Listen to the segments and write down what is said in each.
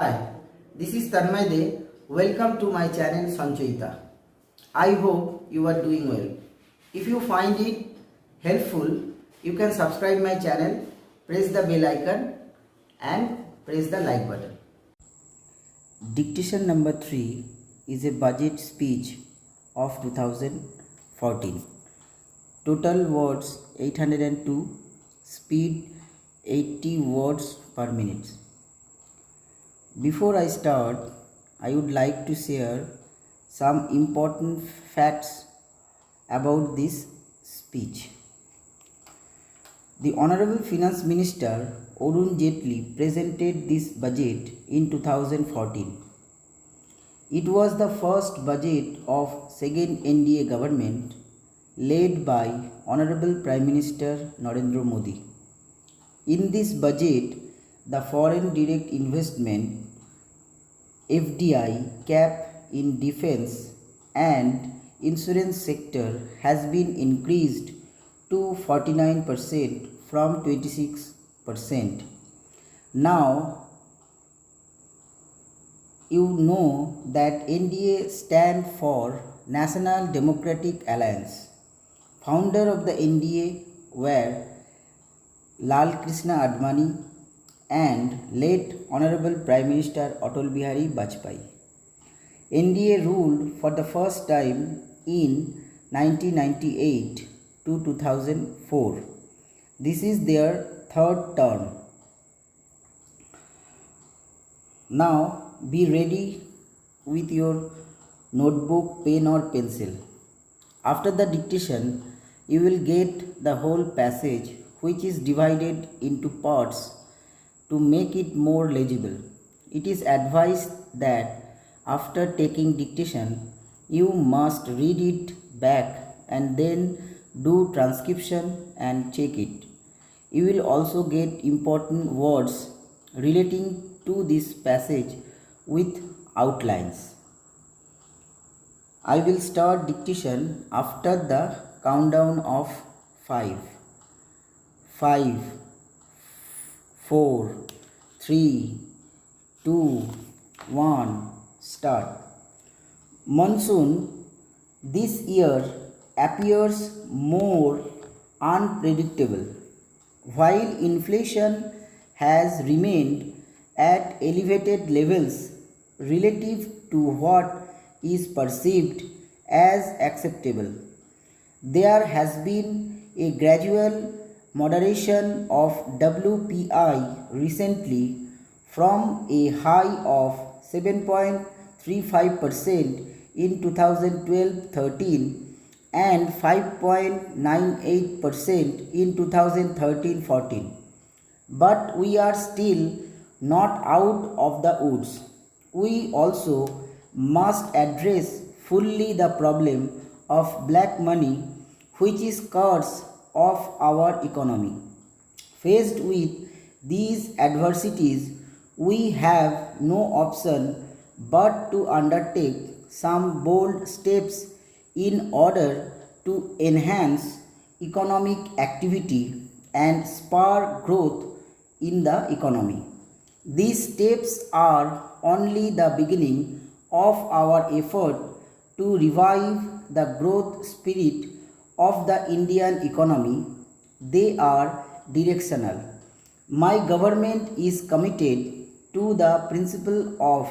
Hi, this is Tanmay De. Welcome to my channel Sanchoita. I hope you are doing well. If you find it helpful, you can subscribe my channel, press the bell icon and press the like button. Dictation number 3 is a budget speech of 2014. Total words 802, speed 80 words per minute. Before I start, I would like to share some important facts about this speech. The Honorable Finance Minister Arun Jaitley presented this budget in 2014. It was the first budget of second NDA government led by Honorable Prime Minister Narendra Modi. In this budget, the foreign direct investment FDI cap in defense and insurance sector has been increased to 49% from 26%. Now you know that NDA stand for National Democratic Alliance. Founder of the NDA were Lal Krishna Advani and late Honorable Prime Minister Atal Bihari Vajpayee. NDA ruled for the first time in 1998 to 2004. This is their third term. Now be ready with your notebook, pen or pencil. After the dictation, you will get the whole passage, which is divided into parts to make it more legible. It is advised that after taking dictation, you must read it back and then do transcription and check it. You will also get important words relating to this passage with outlines. I will start dictation after the countdown of 5. 5, 4, 3, 2, 1, start. Monsoon this year appears more unpredictable. While inflation has remained at elevated levels relative to what is perceived as acceptable, there has been a gradual moderation of WPI recently from a high of 7.35% in 2012-13 and 5.98% in 2013-14. But we are still not out of the woods. We also must address fully the problem of black money, which is curse of our economy. Faced with these adversities, we have no option but to undertake some bold steps in order to enhance economic activity and spur growth in the economy. These steps are only the beginning of our effort to revive the growth spirit of the Indian economy. They are directional. My government is committed to the principle of,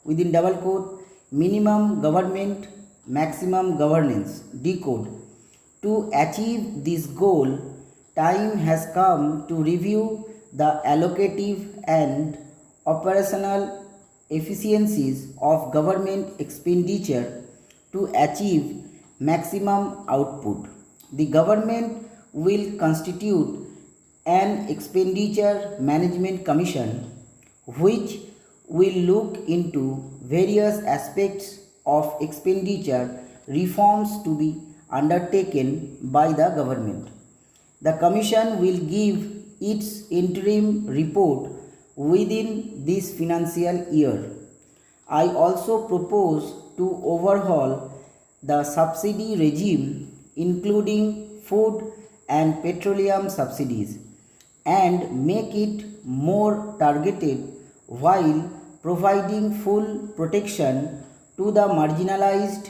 within double quote, minimum government, maximum governance, decode. To achieve this goal, time has come to review the allocative and operational efficiencies of government expenditure to achieve maximum output. The government will constitute an expenditure management commission which will look into various aspects of expenditure reforms to be undertaken by the government. The commission will give its interim report within this financial year. I also propose to overhaul the subsidy regime, including food and petroleum subsidies, and make it more targeted while providing full protection to the marginalized,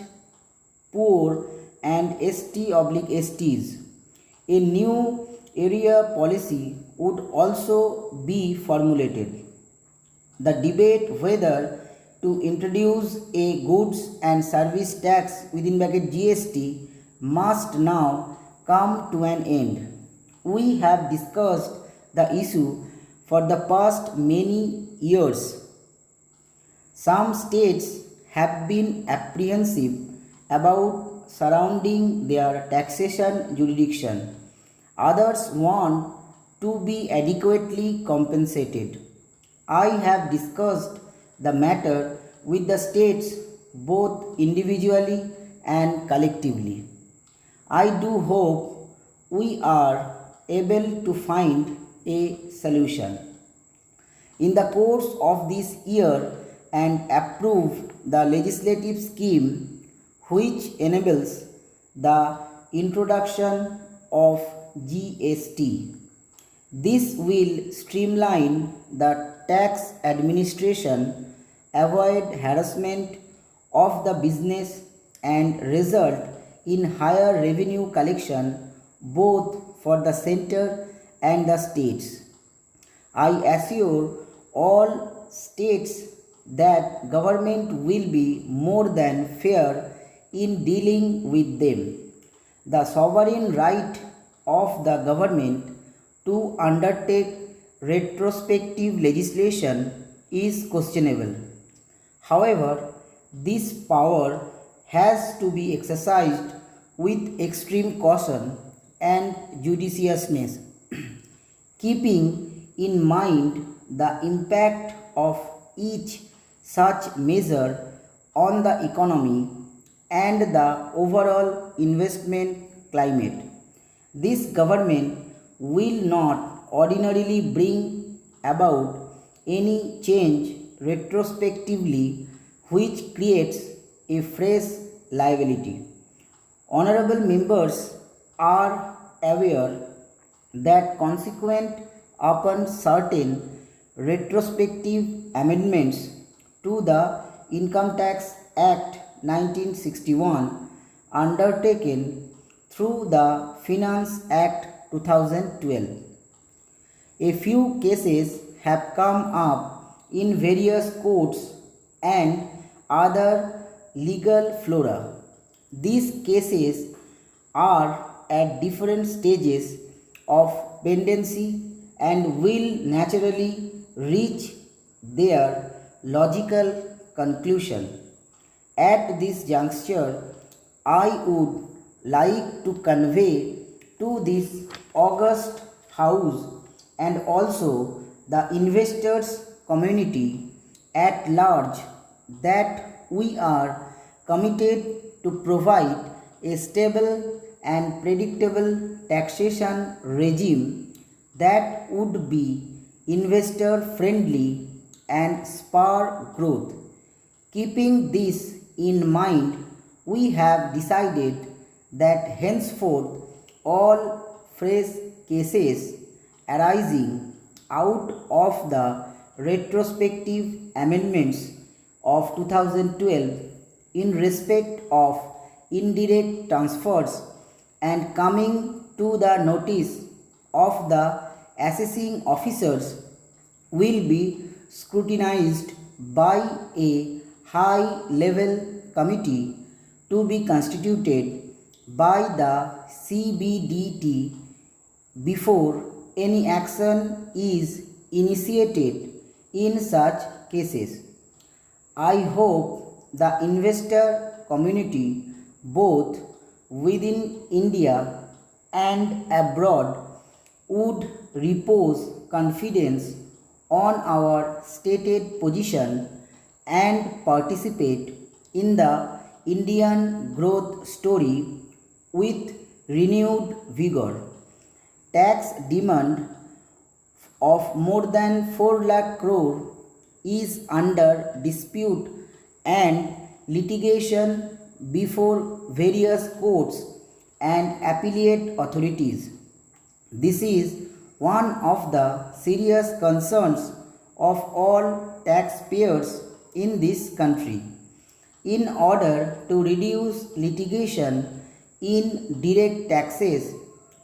poor and ST/STs. A new area policy would also be formulated. The debate whether to introduce a goods and service tax within bracket GST must now come to an end. We have discussed the issue for the past many years. Some states have been apprehensive about surrounding their taxation jurisdiction. Others want to be adequately compensated. I have discussed the matter with the states both individually and collectively. I do hope we are able to find a solution in the course of this year and approve the legislative scheme which enables the introduction of GST. This will streamline the tax administration, avoid harassment of the business and result in higher revenue collection both for the center and the states. I assure all states that government will be more than fair in dealing with them. The sovereign right of the government to undertake retrospective legislation is questionable. However, this power has to be exercised with extreme caution and judiciousness, keeping in mind the impact of each such measure on the economy and the overall investment climate. This government will not ordinarily bring about any change retrospectively which creates a fresh liability. Honorable members are aware that consequent upon certain retrospective amendments to the Income Tax Act 1961 undertaken through the Finance Act 2012. A few cases have come up in various courts and other legal fora. These cases are at different stages of pendency and will naturally reach their logical conclusion. At this juncture, I would like to convey to this august house and also the investors community at large that we are committed to provide a stable and predictable taxation regime that would be investor friendly and spur growth. Keeping this in mind, we have decided that henceforth all fresh cases arising out of the retrospective amendments of 2012 in respect of indirect transfers and coming to the notice of the assessing officers will be scrutinized by a high level committee to be constituted by the CBDT before any action is initiated in such cases. I hope the investor community both within India and abroad would repose confidence on our stated position and participate in the Indian growth story with renewed vigor. Tax demand of more than 4 lakh crore is under dispute and litigation before various courts and appellate authorities. This is one of the serious concerns of all taxpayers in this country. In order to reduce litigation in direct taxes,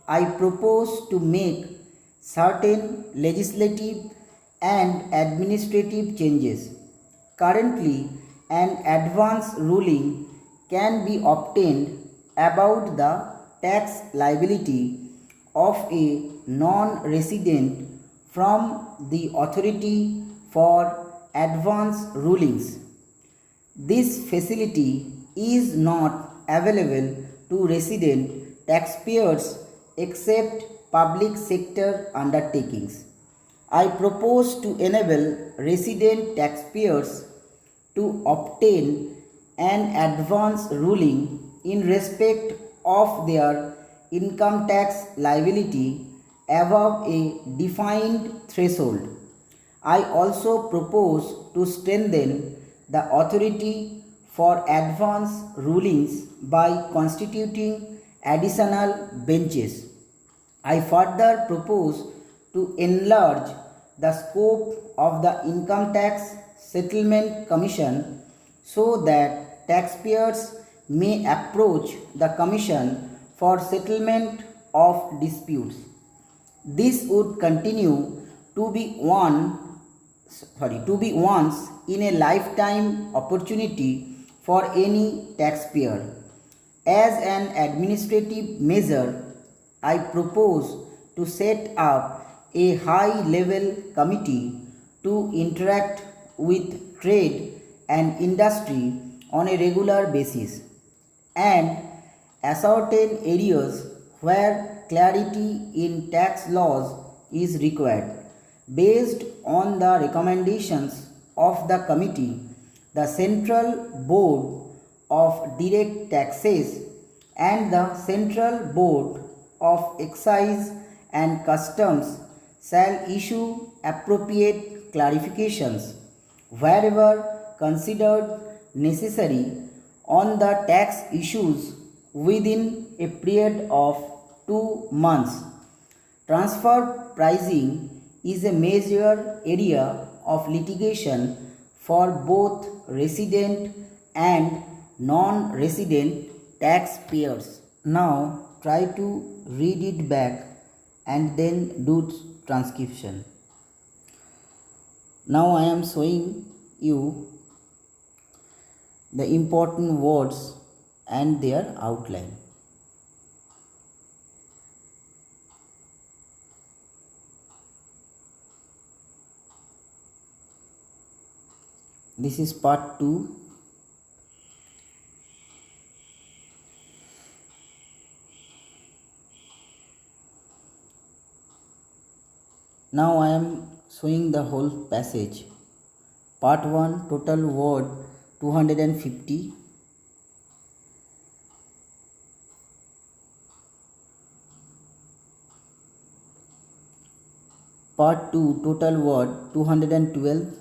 I propose to make certain legislative and administrative changes. Currently, an advance ruling can be obtained about the tax liability of a non-resident from the authority for advance rulings. This facility is not available to resident taxpayers except public sector undertakings. I propose to enable resident taxpayers to obtain an advance ruling in respect of their income tax liability above a defined threshold. I also propose to strengthen the authority for advance rulings by constituting additional benches. I further propose to enlarge the scope of the Income Tax Settlement Commission so that taxpayers may approach the Commission for settlement of disputes. This would continue to be once in a lifetime opportunity for any taxpayer. As an administrative measure, I propose to set up a high-level committee to interact with trade and industry on a regular basis and ascertain areas where clarity in tax laws is required. Based on the recommendations of the committee, the Central Board of Direct Taxes and the Central Board of Excise and Customs shall issue appropriate clarifications wherever considered necessary on the tax issues within a period of 2 months. Transfer pricing is a major area of litigation for both resident and non-resident taxpayers. Now try to read it back and then do transcription. Now I am showing you the important words and their outline. This is part 2. Now I am showing the whole passage. Part 1, total word 250. Part 2, total word 212.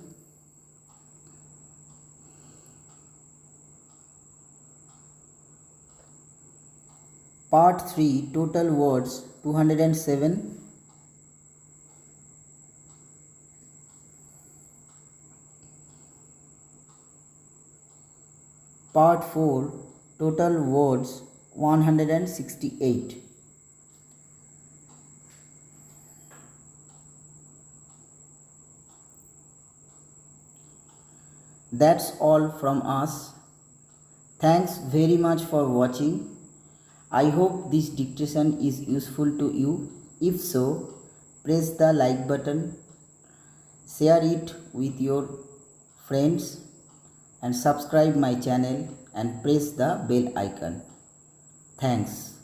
Part 3, total words 207. Part 4, total words 168. That's all from us. Thanks very much for watching. I hope this dictation is useful to you. If so, press the like button, share it with your friends and subscribe my channel and press the bell icon. Thanks.